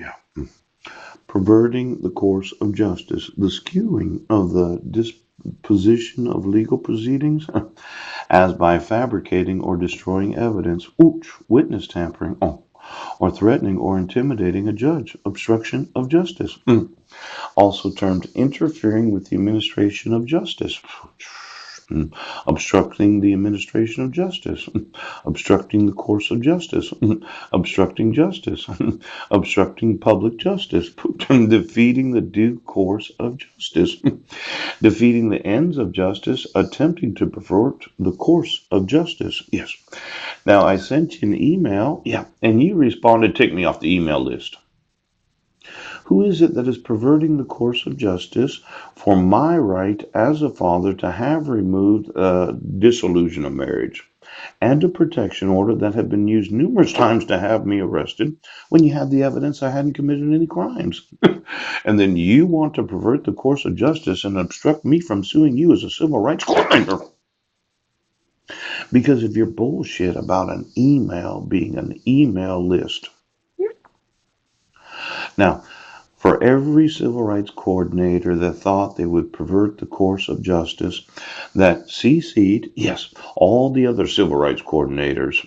Yeah. Perverting the course of justice, the skewing of the disposition of legal proceedings, as by fabricating or destroying evidence, witness tampering, or threatening or intimidating a judge, obstruction of justice, also termed interfering with the administration of justice. Obstructing the administration of justice, obstructing the course of justice, obstructing justice, obstructing public justice, defeating the due course of justice, defeating the ends of justice, attempting to pervert the course of justice. Yes. Now, I sent you an email, yeah, and you responded, take me off the email list. Who is it that is perverting the course of justice for my right as a father to have removed dissolution of marriage and a protection order that had been used numerous times to have me arrested when you had the evidence I hadn't committed any crimes? And then you want to pervert the course of justice and obstruct me from suing you as a civil rights claimant because of your bullshit about an email being an email list. Now, for every civil rights coordinator that thought they would pervert the course of justice, that CC'd, yes, all the other civil rights coordinators,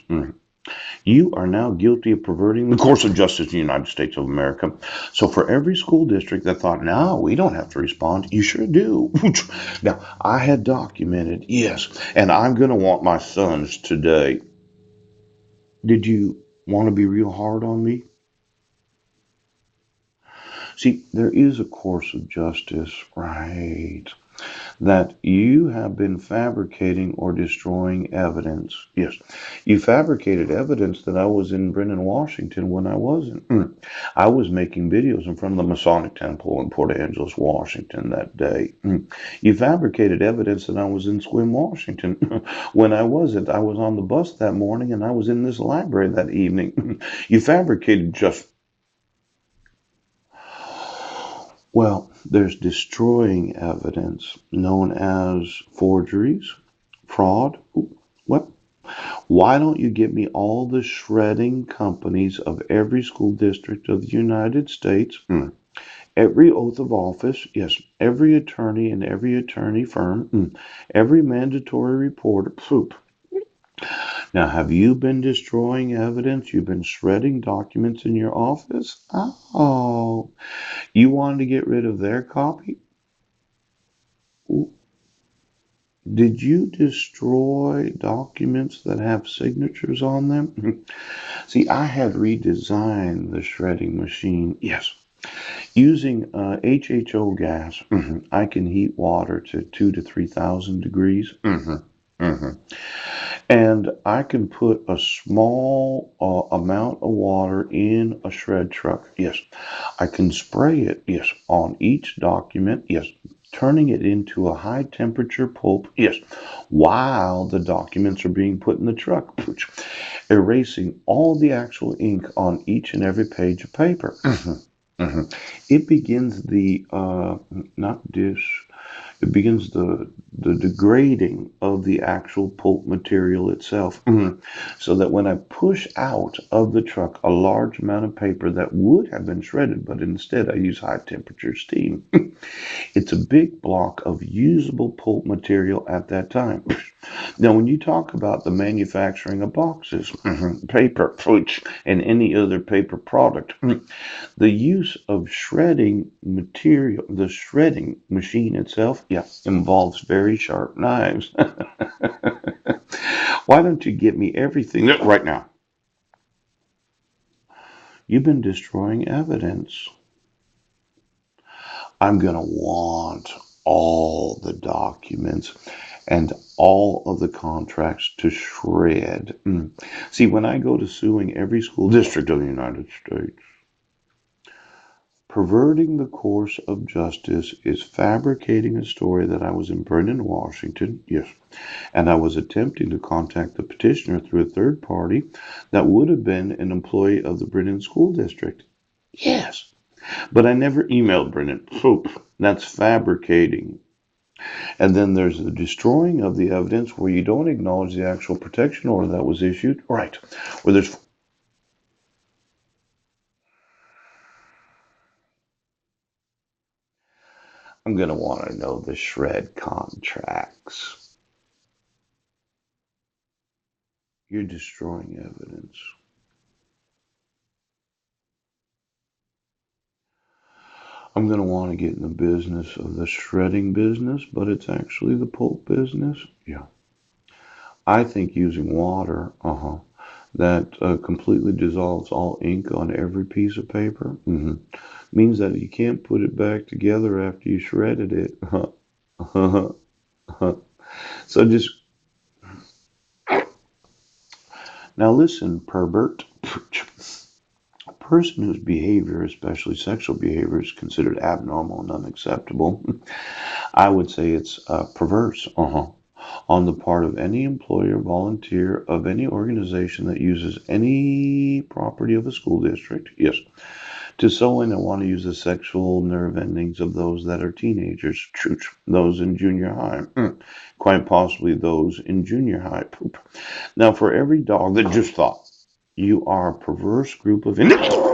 you are now guilty of perverting the course of justice in the United States of America. So for every school district that thought, no, we don't have to respond, you sure do. Now, I had documented, yes, and I'm going to want my sons today. Did you want to be real hard on me? See, there is a course of justice, right? That you have been fabricating or destroying evidence. Yes, you fabricated evidence that I was in Brennan, Washington when I wasn't. I was making videos in front of the Masonic Temple in Port Angeles, Washington that day. You fabricated evidence that I was in Sequim, Washington when I wasn't. I was on the bus that morning and I was in this library that evening. You fabricated just Well, there's destroying evidence known as forgeries, fraud. What? Why don't you give me all the shredding companies of every school district of the United States, every oath of office, yes, every attorney and every attorney firm, every mandatory reporter, poop. Now, have you been destroying evidence? You've been shredding documents in your office? Oh, you wanted to get rid of their copy? Did you destroy documents that have signatures on them? See, I had redesigned the shredding machine. Yes. Using HHO gas, I can heat water to 2 to 3,000 degrees. And I can put a small amount of water in a shred truck. Yes. I can spray it, yes, on each document. Yes. Turning it into a high temperature pulp. Yes. While the documents are being put in the truck. Erasing all the actual ink on each and every page of paper. It begins the, not dish, it begins the degrading of the actual pulp material itself. So that when I push out of the truck a large amount of paper that would have been shredded, but instead I use high temperature steam, it's a big block of usable pulp material at that time. Now, when you talk about the manufacturing of boxes, paper, and any other paper product, the use of shredding material, the shredding machine itself, yeah, involves very sharp knives. Why don't you get me everything right now? You've been destroying evidence. I'm going to want all the documents and all of the contracts to shred. See, when I go to suing every school district of the United States, perverting the course of justice is fabricating a story that I was in Brennan, Washington, yes, and I was attempting to contact the petitioner through a third party that would have been an employee of the Brennan School District. Yes, but I never emailed Brennan. So that's fabricating. And then there's the destroying of the evidence where you don't acknowledge the actual protection order that was issued. Right. Where there's I'm going to want to know the shred contracts. You're destroying evidence. I'm going to want to get in the business of the shredding business, but it's actually the pulp business. Yeah. I think using water, that completely dissolves all ink on every piece of paper, means that you can't put it back together after you shredded it. So just now listen, pervert. A person whose behavior, especially sexual behavior, is considered abnormal and unacceptable, I would say it's perverse. On the part of any employer, volunteer of any organization that uses any property of a school district, yes, to someone that want to use the sexual nerve endings of those that are teenagers, those in junior high, quite possibly those in junior high. Poop. Now, for every dog that just thought you are a perverse group of individuals.